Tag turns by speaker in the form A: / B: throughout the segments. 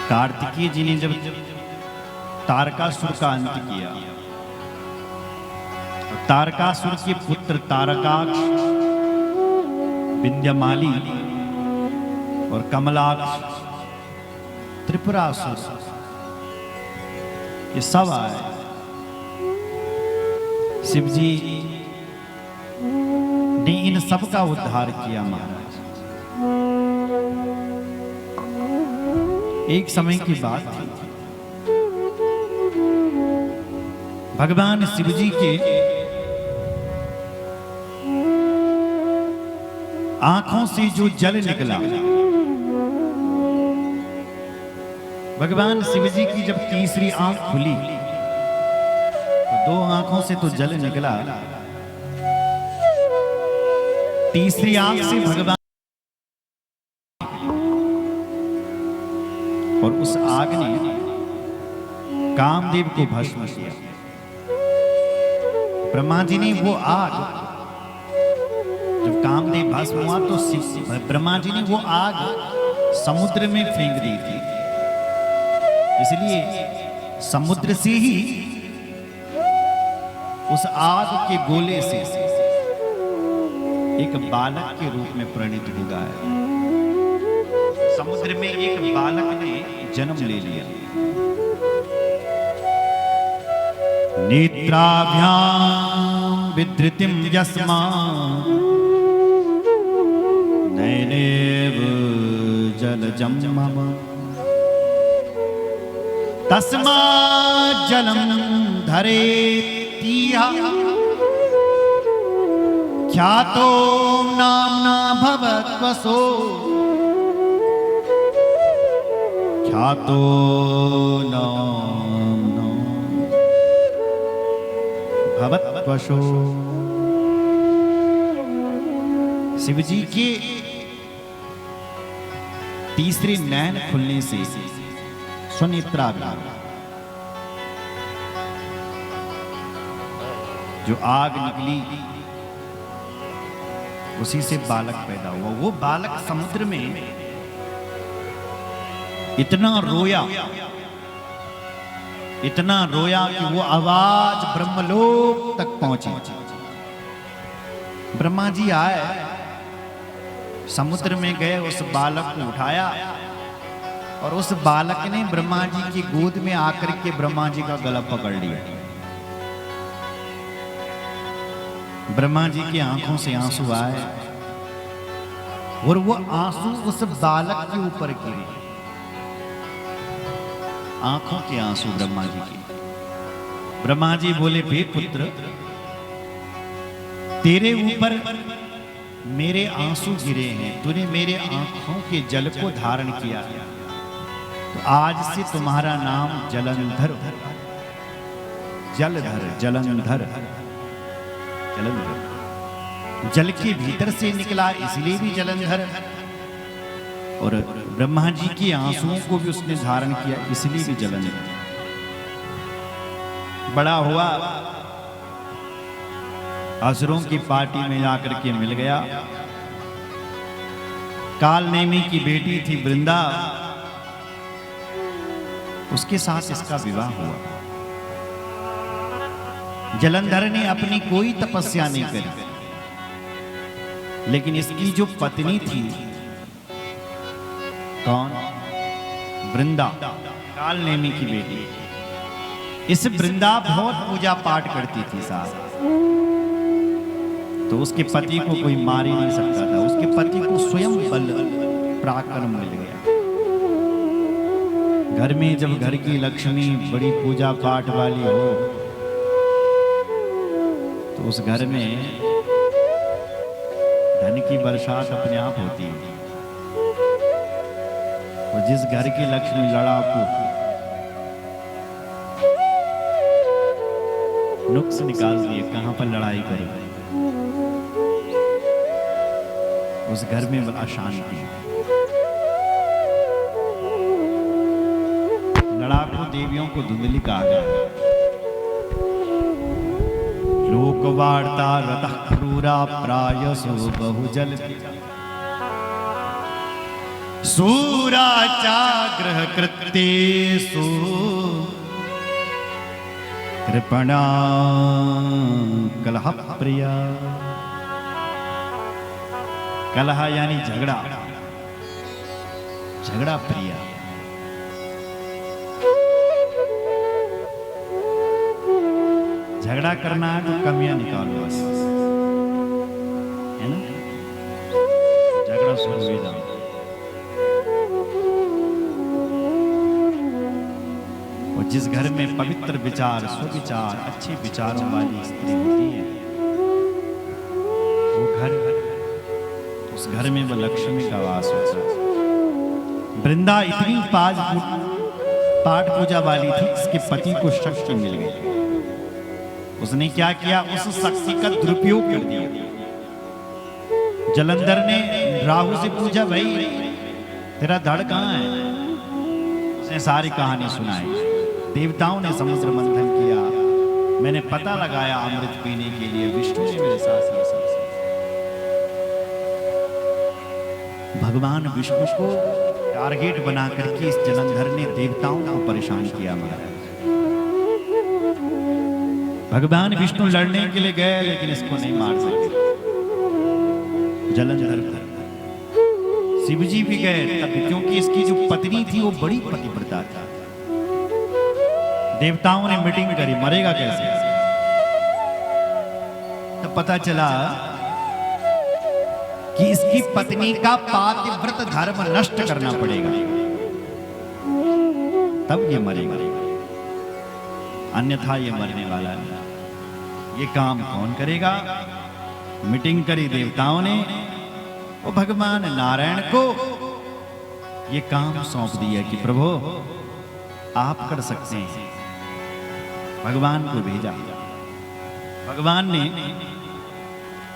A: कार्तिकेय जी ने जब तारकासुर का अंत किया, तारकासुर के पुत्र तारकाक्ष, विंध्यमाली और कमलाक्ष, त्रिपुरासुर, ये सब आए। शिव जी ने इन सब का उद्धार किया महाराज। एक समय की बात थी, भगवान शिव जी के आंखों से जो जल निकला, भगवान शिव जी की जब तीसरी आंख खुली तो दो आंखों से तो जल निकला, तीसरी आंख से भगवान और उस आग ने कामदेव को भस्म किया। ब्रह्मा जी ने वो आग, जब कामदेव भस्म हुआ तो ब्रह्मा जी ने वो आग समुद्र में फेंक दी थी। इसलिए समुद्र से ही उस आग के गोले से एक बालक के रूप में परिणित हो गया है। समुद्र में एक बालक ने जन्म ले लिया। नेत्राभ्याम विधृतिम यस्मा नैनेव जलजं मम तस्मा जलम धरेतिहा ख्यातो नाम्ना भवत्वसो ख्यातो नाम्ना भवत्वसो। शिव जी के तीसरे नैन खुलने से स्वनेत्राभ्याम, जो आग निकली उसी से बालक पैदा हुआ। वो बालक समुद्र में इतना रोया कि वो आवाज ब्रह्मलोक तक पहुंची। ब्रह्मा जी आए, समुद्र में गए, उस बालक को उठाया और उस बालक ने ब्रह्मा जी की गोद में आकर के ब्रह्मा जी का गला पकड़ लिया। ब्रह्मा जी की आंखों से आंसू आए और वो आंसू उस बालक के ऊपर गिरे। आंखों के आंसू ब्रह्मा जी के। ब्रह्मा जी बोले, बे पुत्र, तेरे ऊपर मेरे आंसू गिरे हैं, तूने मेरे आंखों के जल को धारण किया, तो आज से तुम्हारा नाम जलंधर, जलधर, जलंधर, जलंधर। जल के भीतर से निकला इसलिए भी जलंधर, और ब्रह्मा जी के आंसुओं को भी उसने धारण किया इसलिए भी जलंधर। बड़ा हुआ, असुरों की पार्टी में जाकर के मिल गया। कालनेमी की बेटी थी वृंदा, उसके साथ इसका विवाह हुआ। जलंधर ने अपनी कोई तपस्या नहीं करी, लेकिन इसकी जो पत्नी थी, कौन? वृंदा, कालनेमी की बेटी। इस वृंदा बहुत पूजा पाठ करती थी साहब, तो उसके पति को कोई मार ही नहीं सकता था। उसके पति को स्वयं बल पराक्रम मिल गया। घर में जब घर की लक्ष्मी बड़ी पूजा पाठ वाली हो तो उस घर में धन की बरसात अपने आप होती है। और जिस घर की लक्ष्मी लड़ाकू, नुक्स निकाल दिए कहां पर लड़ाई करे, उस घर में अशांति। लड़ाकू देवियों को धुंधली कहा गया। लोकवार्ता रतः क्रूरा प्रायसो बहुजल, सूराचाग्रह कृत्येषु कृपणा कलह प्रिया। कलह यानी झगड़ा, झगड़ा प्रिया। झगड़ा करना है तो कमियां निकालो बस, है ना? झगड़ा शुरू हो जाए। और जिस घर में पवित्र विचार, सुविचार, अच्छे विचारों वाली स्त्री होती है, वो घर, उस घर में वो लक्ष्मी का वास होता है। वृंदा इतनी पाठ पूजा वाली थी, इसके पति को शक्ति मिल गई। उसने क्या किया? उस शक्ति का दुरुपयोग कर दिया। जलंधर ने राहु से पूछा, भाई तेरा धड़ कहाँ है? उसने सारी कहानी सुनाई। देवताओं ने समुद्र मंथन किया, मैंने पता लगाया अमृत पीने के लिए विष्णु ने मेरे साथ ये सब। भगवान विष्णु को टारगेट बना करके इस जलंधर ने देवताओं को परेशान किया। महाराज भगवान विष्णु लड़ने के लिए गए, लेकिन इसको नहीं मार सके। जलंधर शिवजी भी गए तब, क्योंकि इसकी जो पत्नी थी वो बड़ी पतिव्रता थी। देवताओं ने मीटिंग करी, मरेगा कैसे? तब पता चला कि इसकी पत्नी का पातिव्रत धर्म नष्ट करना पड़ेगा, तब ये मरेगा, अन्यथा ये मरने वाला नहीं। ये काम कौन करेगा? मीटिंग करी देवताओं ने, वो भगवान नारायण को ये काम सौंप दिया कि प्रभु आप कर सकते हैं। भगवान को भेजा। भगवान ने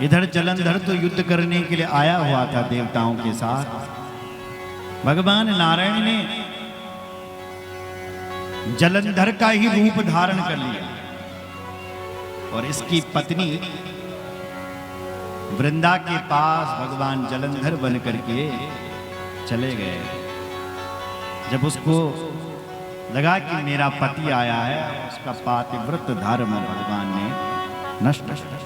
A: इधर जलंधर तो युद्ध करने के लिए आया हुआ था देवताओं के साथ। भगवान नारायण ने जलंधर का ही रूप धारण कर लिया और इसकी पत्नी वृंदा के पास भगवान जलंधर बन करके चले गए। जब उसको लगा कि मेरा पति आया है, उसका पातिव्रत धर्म भगवान ने नष्ट कर।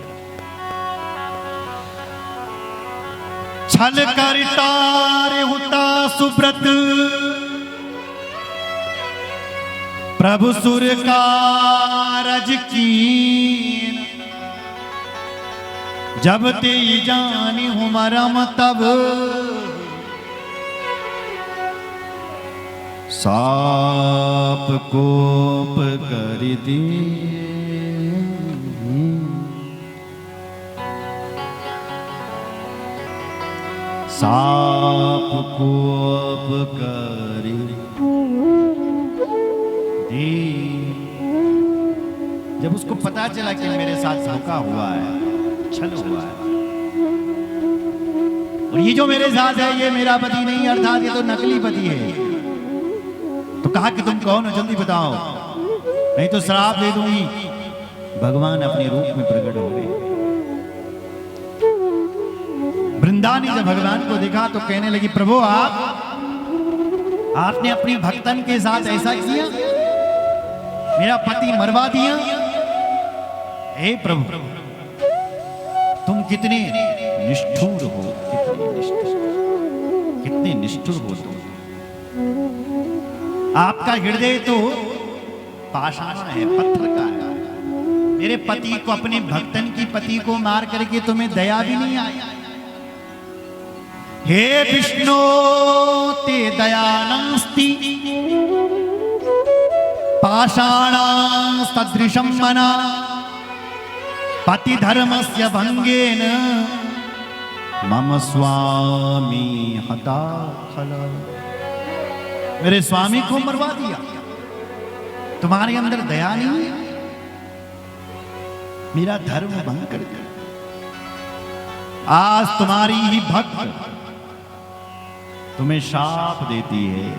A: छल कर तारे हुता सुब्रत प्रभु सुर कारज कीन। जब ते जानी हूँ मरम तब साप कोप कर दी। साप कोप कर दी। जब उसको पता चला कि मेरे साथ धोखा हुआ है, छल हुआ है, और ये जो मेरे साथ है ये मेरा पति नहीं, अर्थात ये तो नकली पति है, तो कहा कि तुम कौन हो, जल्दी बताओ नहीं तो श्राप दे दूंगी। भगवान अपने रूप में प्रकट हो गए। वृंदा ने जब भगवान को देखा तो कहने लगी, प्रभु आपने अपनी भक्तन के साथ ऐसा किया, मेरा पति मरवा दिया। हे प्रभु तुम कितने निष्ठुर हो, कितने निष्ठुर हो तुम। आपका हृदय तो पाषाण है, पत्थर का है। मेरे पति को, अपने भक्तन की पति को मार करके तुम्हें दया भी नहीं आई। हे विष्णु ते दयानस्ति पाषाणां सदृशं मना पति धर्मस्य भंगेन मम स्वामी हता खला। मेरे स्वामी को मरवा दिया, तुम्हारे अंदर दया नहीं है, मेरा धर्म भंग कर दिया। आज तुम्हारी ही भक्त तुम्हें शाप देती है।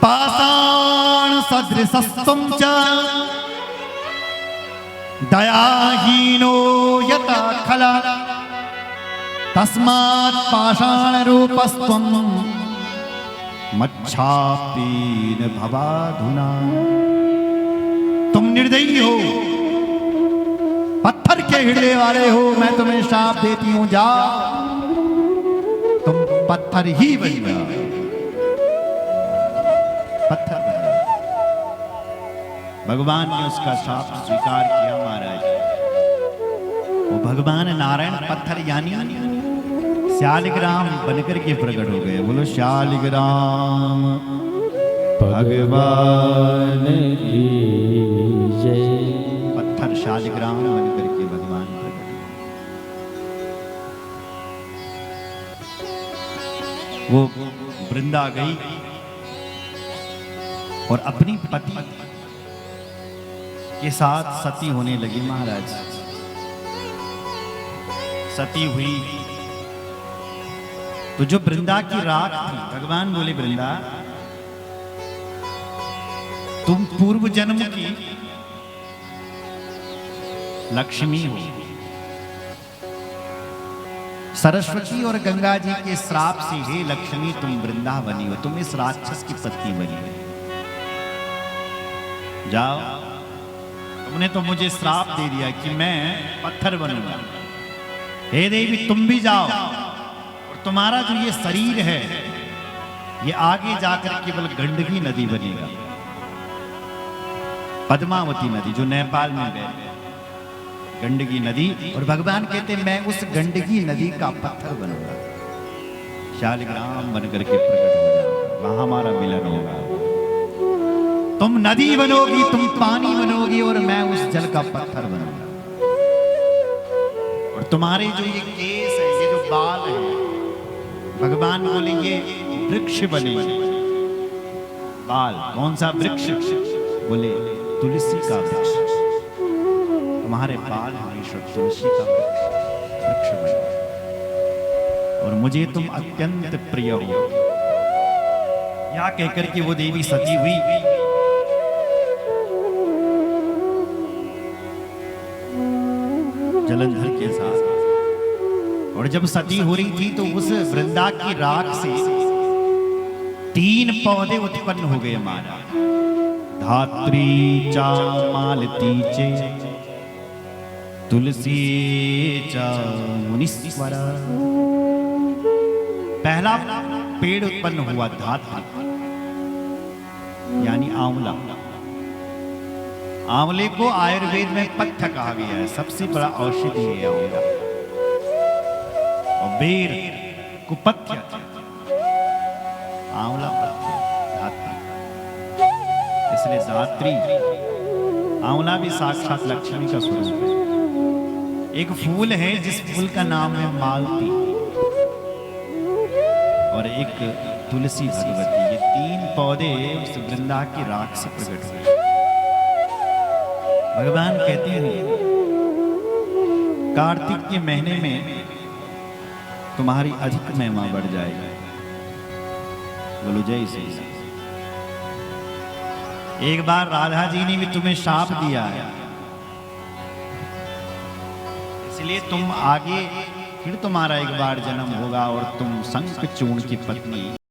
A: पाषाण सदृशस्तुम च दयाहीनो यथा खला तस्मात् पाषाण रूपस्त्वं मच्छापीन भवाधुना। तुम निर्दयी हो, पत्थर के हृदय वाले हो, मैं तुम्हें शाप देती हूं, जा तुम पत्थर ही बन जाओ, पत्थर बन जाओ। भगवान ने उसका शाप स्वीकार किया महाराज। वो भगवान नारायण पत्थर यानी शालिग्राम बनकर के प्रकट हो गए। बोलो शालिग्राम भगवान की जय। पत्थर शालिग्राम बनकर के भगवान प्रकट हुए। वो वृंदा गई और अपनी पति के साथ सती होने लगी महाराज। सती हुई तो जो वृंदा की राख थी, भगवान बोले वृंदा तुम पूर्व जन्म की लक्ष्मी हो। सरस्वती और गंगा जी के श्राप से हे लक्ष्मी तुम वृंदा बनी हो, तुम इस राक्षस की पत्नी बनी हो। जाओ, तुमने तो मुझे श्राप दे दिया कि मैं पत्थर बनूंगा। हे देवी तुम भी जाओ, और तुम्हारा जो ये शरीर है ये आगे जाकर केवल गंडकी नदी बनेगा, पद्मावती नदी जो नेपाल में बहती है, गंडकी नदी। और भगवान कहते मैं उस गंडकी नदी का पत्थर बनूंगा, शालिग्राम बनकर के प्रकट हो जाऊंगा, वहां हमारा मिलन होगा। तुम नदी बनोगी, तुम पानी बनोगी, और मैं उस जल का पत्थर बनूंगा। और तुम्हारे जो ये केस है, ये जो बाल है, भगवान बोले ये वृक्ष बनेंगे। बाल कौन सा वृक्ष? बोले तुलसी का वृक्ष। तुम्हारे बाल हमेशा तुलसी का वृक्ष बने, और मुझे तुम अत्यंत प्रिय हो। या कहकर के वो देवी सती हुई। जलंधर के साथ, और जब सती हो रही थी तो उस वृंदा की राख से 3 पौधे उत्पन्न हो गए महाराज। धात्री चा मालती चे तुलसी चा मुनीश्वरा। पहला पेड़ उत्पन्न हुआ धात्री यानी आंवला। आंवले को आयुर्वेद में पथ्य कहा गया है, सबसे बड़ा औषधि है आंवला। और बेर को पथ्य, आंवला पथ्य, धात्री। इसलिए धात्री, आंवला भी साक्षात लक्ष्मी का स्वरूप है। एक फूल है जिस फूल का नाम है मालती, और एक तुलसी भगवती। ये 3 पौधे उस वृंदा की राख से प्रकट हुए। भगवान कहते हैं कार्तिक के महीने में तुम्हारी अधिक महिमा बढ़ जाएगी। बोलो जय श्री राम। एक बार राधा जी ने भी तुम्हें शाप दिया है, इसलिए तुम आगे फिर तुम्हारा एक बार जन्म होगा और तुम शंखचूर्ण की पत्नी